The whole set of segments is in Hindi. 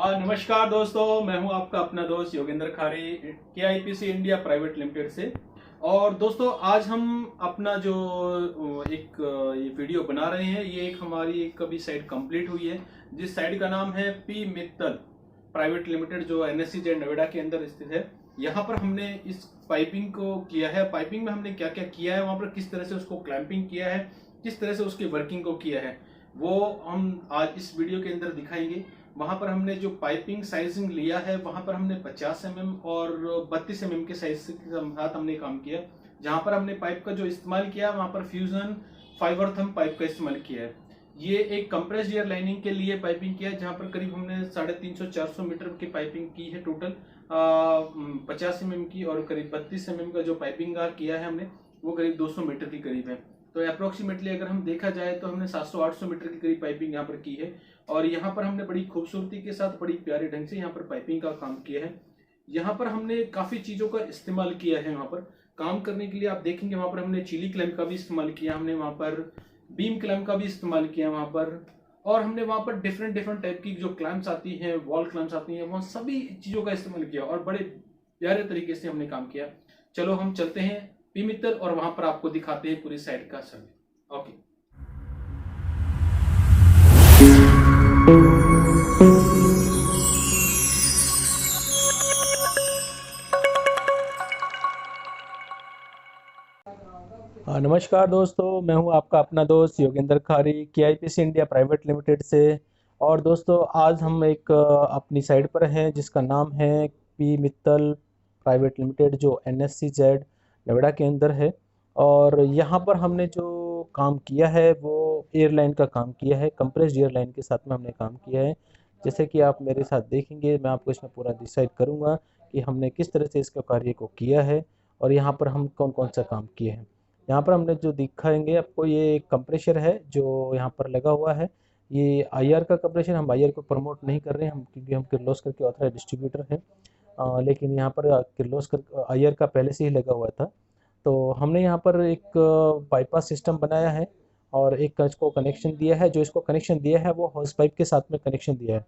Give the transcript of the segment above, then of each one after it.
नमस्कार दोस्तों, मैं हूं आपका अपना दोस्त योगेंद्र खारे KIPC इंडिया प्राइवेट लिमिटेड से। और दोस्तों, आज हम अपना जो ये वीडियो बना रहे हैं, ये एक हमारी एक अभी साइट कंप्लीट हुई है, जिस साइट का नाम है पी मित्तल प्राइवेट लिमिटेड, जो NSCZ नोएडा के अंदर स्थित है। यहाँ पर हमने इस पाइपिंग को किया है। पाइपिंग में हमने क्या क्या किया है, वहाँ पर किस तरह से उसको क्लैंपिंग किया है, किस तरह से उसकी वर्किंग को किया है, वो हम आज इस वीडियो के अंदर दिखाएंगे। वहां पर हमने जो पाइपिंग साइजिंग लिया है, वहां पर हमने 50 mm और 32 mm के साइज के साथ हमने काम किया। जहां पर हमने पाइप का जो इस्तेमाल किया, वहां पर फ्यूजन फाइबर थम पाइप का इस्तेमाल किया है। ये एक कंप्रेस्ड एयर लाइनिंग के लिए पाइपिंग किया है, जहां पर करीब हमने 350-400 मीटर की पाइपिंग की है टोटल 50 mm की, और करीब 32 mm का जो पाइपिंग का किया है हमने, वो करीब 200 मीटर के करीब है। तो अप्रोक्सीमेटली अगर हम देखा जाए तो हमने 700-800 मीटर की करीब पाइपिंग यहाँ पर की है। और यहाँ पर हमने बड़ी खूबसूरती के साथ, बड़ी प्यारे ढंग से यहाँ पर पाइपिंग का काम किया है। यहाँ पर हमने काफी चीजों का इस्तेमाल किया है। वहाँ पर काम करने के लिए आप देखेंगे, वहाँ पर हमने चिली क्लैंप का भी इस्तेमाल किया, हमने वहाँ पर बीम क्लैंप का भी इस्तेमाल किया वहाँ पर, और हमने वहाँ पर डिफरेंट डिफरेंट टाइप की जो क्लैंप्स आती हैं, वॉल क्लैंप्स आती हैं, वहाँ सभी चीजों का इस्तेमाल किया और बड़े प्यारे तरीके से हमने काम किया। चलो हम चलते हैं पी मित्तल और वहां पर आपको दिखाते हैं पूरी साइट का सर्वे। ओके। नमस्कार दोस्तों, मैं हूं आपका अपना दोस्त योगेंद्र खारी KIPC इंडिया प्राइवेट लिमिटेड से। और दोस्तों, आज हम एक अपनी साइट पर हैं जिसका नाम है पी मित्तल प्राइवेट लिमिटेड, जो NSCZ नोएडा के अंदर है। और यहाँ पर हमने जो काम किया है वो एयरलाइन का काम किया है, कंप्रेस्ड एयरलाइन के साथ में हमने काम किया है। जैसे कि आप मेरे साथ देखेंगे, मैं आपको इसमें पूरा डिसाइड करूँगा कि हमने किस तरह से इसका कार्य को किया है और यहाँ पर हम कौन कौन सा काम किए हैं। यहाँ पर हमने जो दिखाएंगे आपको, ये एक कंप्रेशर है जो यहाँ पर लगा हुआ है। ये IR का कंप्रेशर, हम IR को प्रमोट नहीं कर रहे हैं हम, क्योंकि हम किर्लोस्कर के ऑथराइज्ड डिस्ट्रीब्यूटर हैं। लेकिन यहाँ पर किर्लोस्कर IR का पहले से ही लगा हुआ था। तो हमने यहाँ पर एक बाईपास सिस्टम बनाया है और एक इसको कनेक्शन दिया है। जो इसको कनेक्शन दिया है वो हॉस पाइप के साथ में कनेक्शन दिया है।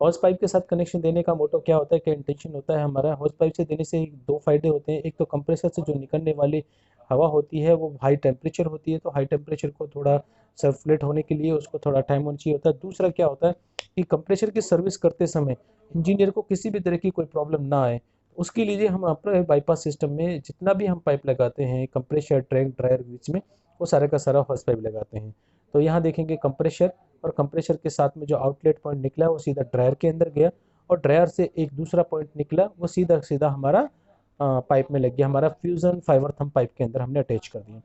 हॉस पाइप के साथ कनेक्शन देने का मोटो क्या होता है, क्या इंटेंशन होता है हमारा। हॉस पाइप से देने से दो फायदे होते हैं। एक तो कंप्रेसर से जो निकलने वाली हवा होती है वो हाई टेम्परेचर होती है, तो हाई टेम्परेचर को थोड़ा सर्कुलेट होने के लिए उसको थोड़ा टाइम होना चाहिए होता है। दूसरा क्या होता है कि कंप्रेसर की सर्विस करते समय इंजीनियर को किसी भी तरह की कोई प्रॉब्लम ना आए, उसके लिए हम अपने बाईपास सिस्टम में जितना भी हम पाइप लगाते हैं, कंप्रेसर, ट्रैक, ड्रायर बीच में, वो सारे का सारा हॉस पाइप लगाते हैं। तो यहाँ देखेंगे कंप्रेसर, और कंप्रेसर के साथ में जो आउटलेट पॉइंट निकला वो सीधा ड्रायर के अंदर गया, और ड्रायर से एक दूसरा पॉइंट निकला वो सीधा सीधा हमारा पाइप में लग गया, हमारा फ्यूजन फाइबर थम पाइप के अंदर हमने अटैच कर दिया।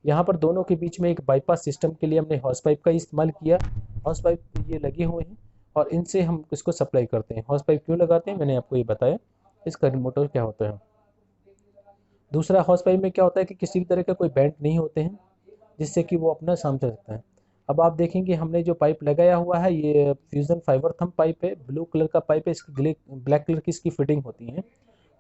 यहाँ पर दोनों के बीच में एक बाईपास सिस्टम के लिए हमने हॉस पाइप का इस्तेमाल किया। हॉस पाइप ये लगे हुए हैं और इनसे हम इसको सप्लाई करते हैं। हॉस पाइप क्यों लगाते हैं मैंने आपको ये बताया, इसका मोटर क्या होता है। दूसरा, हॉस पाइप में क्या होता है कि किसी भी तरह का कोई बेंट नहीं होते हैं, जिससे कि वो अपना काम चल सकता है। अब आप देखेंगे हमने जो पाइप लगाया हुआ है ये फ्यूजन फाइबर थम पाइप है, ब्लू कलर का पाइप है, इसकी ब्लैक कलर की इसकी फिटिंग होती है।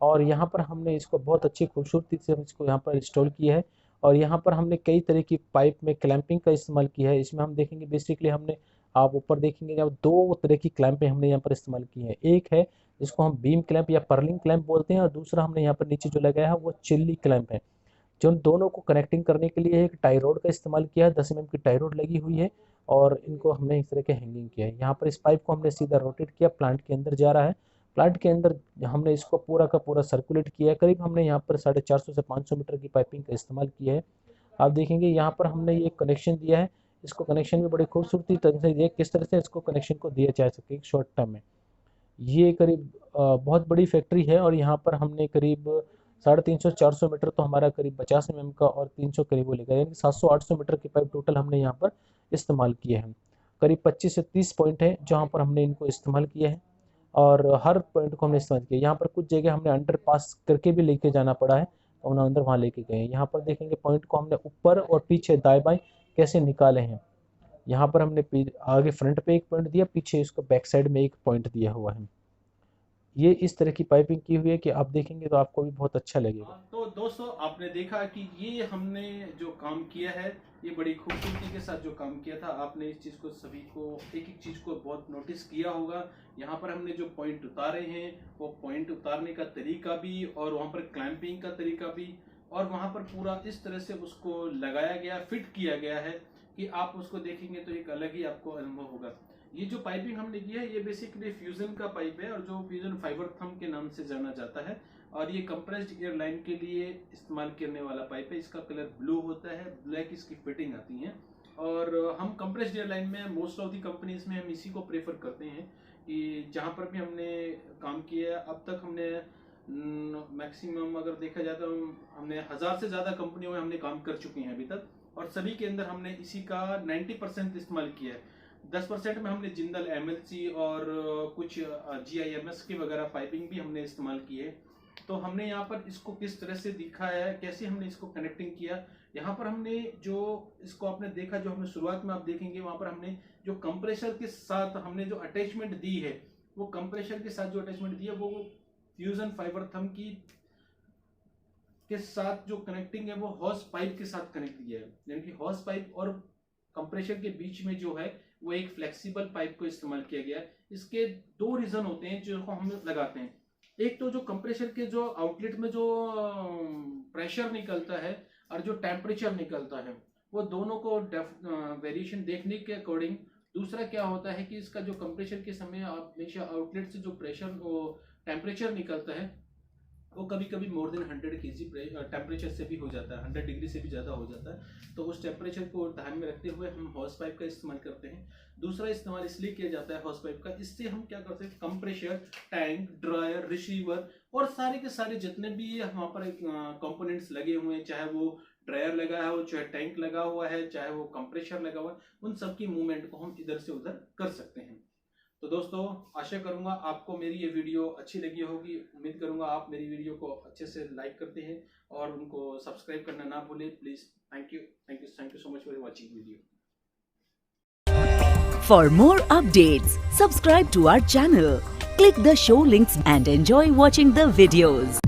और यहाँ पर हमने इसको बहुत अच्छी खूबसूरती से हम इसको यहाँ पर इंस्टॉल किया है। और यहाँ पर हमने कई तरह की पाइप में क्लैंपिंग का इस्तेमाल किया है। इसमें हम देखेंगे बेसिकली हमने, आप ऊपर देखेंगे जब, दो तरह की क्लैंपें हमने यहाँ पर इस्तेमाल की है। एक है जिसको हम बीम क्लैंप या पर्लिंग क्लैंप बोलते हैं, और दूसरा हमने यहाँ पर नीचे जो लगाया है वो चिल्ली क्लैंप है। जो उन दोनों को कनेक्टिंग करने के लिए एक टाई रोड का इस्तेमाल किया है, 10 mm की टाई रोड लगी हुई है, और इनको हमने इस तरह के हैंगिंग किया है। यहाँ पर इस पाइप को हमने सीधा रोटेट किया, प्लांट के अंदर जा रहा है। प्लांट के अंदर हमने इसको पूरा का पूरा सर्कुलेट किया है। करीब हमने यहाँ पर 450 से 500 मीटर की पाइपिंग का इस्तेमाल किया है। आप देखेंगे यहाँ पर हमने ये कनेक्शन दिया है। इसको कनेक्शन भी बड़ी खूबसूरती तरह से दिया, किस तरह से इसको कनेक्शन को दिया जा सके एक शॉर्ट टर्म में। ये करीब बहुत बड़ी फैक्ट्री है, और यहाँ पर हमने करीब 350-400 मीटर तो हमारा करीब 50 mm का, और 300 करीब वो लेगा, यानी 700-800 मीटर की पाइप टोटल हमने यहाँ पर इस्तेमाल किए हैं। करीब 25 से 30 पॉइंट है जहाँ पर हमने इनको इस्तेमाल किया है, और हर पॉइंट को हमने इस्तेमाल किया। यहाँ पर कुछ जगह हमने अंडर पास करके भी लेके जाना पड़ा है, तो उन्हें अंदर वहाँ लेके गए हैं। यहाँ पर देखेंगे पॉइंट को हमने ऊपर और पीछे दाएं बाएं कैसे निकाले हैं। यहाँ पर हमने आगे फ्रंट पे एक पॉइंट दिया, पीछे इसको बैक साइड में एक पॉइंट दिया हुआ है। ये इस तरह की पाइपिंग की हुई है कि आप देखेंगे तो आपको भी बहुत अच्छा लगेगा। हाँ, तो दोस्तों आपने देखा कि ये हमने जो काम किया है, ये बड़ी खूबसूरती के साथ जो काम किया था, आपने इस चीज़ को सभी को एक एक चीज़ को बहुत नोटिस किया होगा। यहाँ पर हमने जो पॉइंट उतारे हैं, वो पॉइंट उतारने का तरीका भी और वहाँ पर क्लैंपिंग का तरीका भी, और वहाँ पर पूरा इस तरह से उसको लगाया गया, फिट किया गया है कि आप उसको देखेंगे तो एक अलग ही आपको अनुभव होगा। ये जो पाइपिंग हमने की है, ये बेसिकली फ्यूजन का पाइप है, और जो फ्यूजन फाइबर थंब के नाम से जाना जाता है, और ये कंप्रेस्ड एयर लाइन के लिए इस्तेमाल करने वाला पाइप है। इसका कलर ब्लू होता है, ब्लैक इसकी फिटिंग आती है, और हम कंप्रेस्ड एयर लाइन में मोस्ट ऑफ दी कंपनीज में हम इसी को प्रेफर करते हैं कि जहाँ पर भी हमने काम किया है अब तक, हमने मैक्सिमम अगर देखा जाए तो हमने 1000 से ज़्यादा कंपनियों में हमने काम कर चुके हैं अभी तक, और सभी के अंदर हमने इसी का 90% इस्तेमाल किया है। 10% में हमने जिंदल एमएलसी और कुछ GIMS के वगैरह पाइपिंग भी हमने इस्तेमाल की है। तो हमने यहाँ पर इसको किस तरह से दिखाया है, कैसे हमने इसको कनेक्टिंग किया, यहाँ पर हमने जो इसको आपने देखा, जो हमने शुरुआत में आप देखेंगे वहाँ पर हमने जो कंप्रेसर के साथ हमने जो अटैचमेंट दी है, वो कंप्रेसर के साथ जो अटैचमेंट दी है वो फ्यूजन फाइबर थंब की के साथ जो कनेक्टिंग है वो हॉस पाइप के साथ कनेक्ट किया है। यानी कि हॉस पाइप और कंप्रेसर के बीच में जो है वो एक फ्लेक्सिबल पाइप को इस्तेमाल किया गया है। इसके दो रीजन होते हैं जो हम लगाते हैं। एक तो जो कंप्रेसर के जो आउटलेट में जो प्रेशर निकलता है और जो टेम्परेचर निकलता है, वो दोनों को वेरिएशन देखने के अकॉर्डिंग। दूसरा क्या होता है कि इसका जो कंप्रेसर के समय हमेशा आउटलेट से जो प्रेशर टेम्परेचर निकलता है वो कभी कभी मोर देन 100 kg टेम्परेचर से भी हो जाता है, 100 डिग्री से भी ज़्यादा हो जाता है। तो उस टेम्परेचर को ध्यान में रखते हुए हम हॉस पाइप का इस्तेमाल करते हैं। दूसरा इस्तेमाल इसलिए किया जाता है हॉस पाइप का, इससे हम क्या करते हैं, कंप्रेशर, टैंक, ड्रायर, रिसीवर और सारे के सारे जितने भी वहाँ पर कंपोनेंट्स लगे हुए हैं, चाहे वो ड्रायर लगा है, चाहे टैंक लगा हुआ है, चाहे वो कंप्रेशर लगा हुआ है, उन सब की मूवमेंट को हम इधर से उधर कर सकते हैं। तो दोस्तों आशा करूंगा आपको मेरी ये वीडियो अच्छी लगी होगी। उम्मीद करूंगा आप मेरी वीडियो को अच्छे से लाइक करते हैं और उनको सब्सक्राइब करना ना भूलें please. Thank you so much for watching video. For more updates, subscribe to our channel, click the show links and enjoy watching the videos.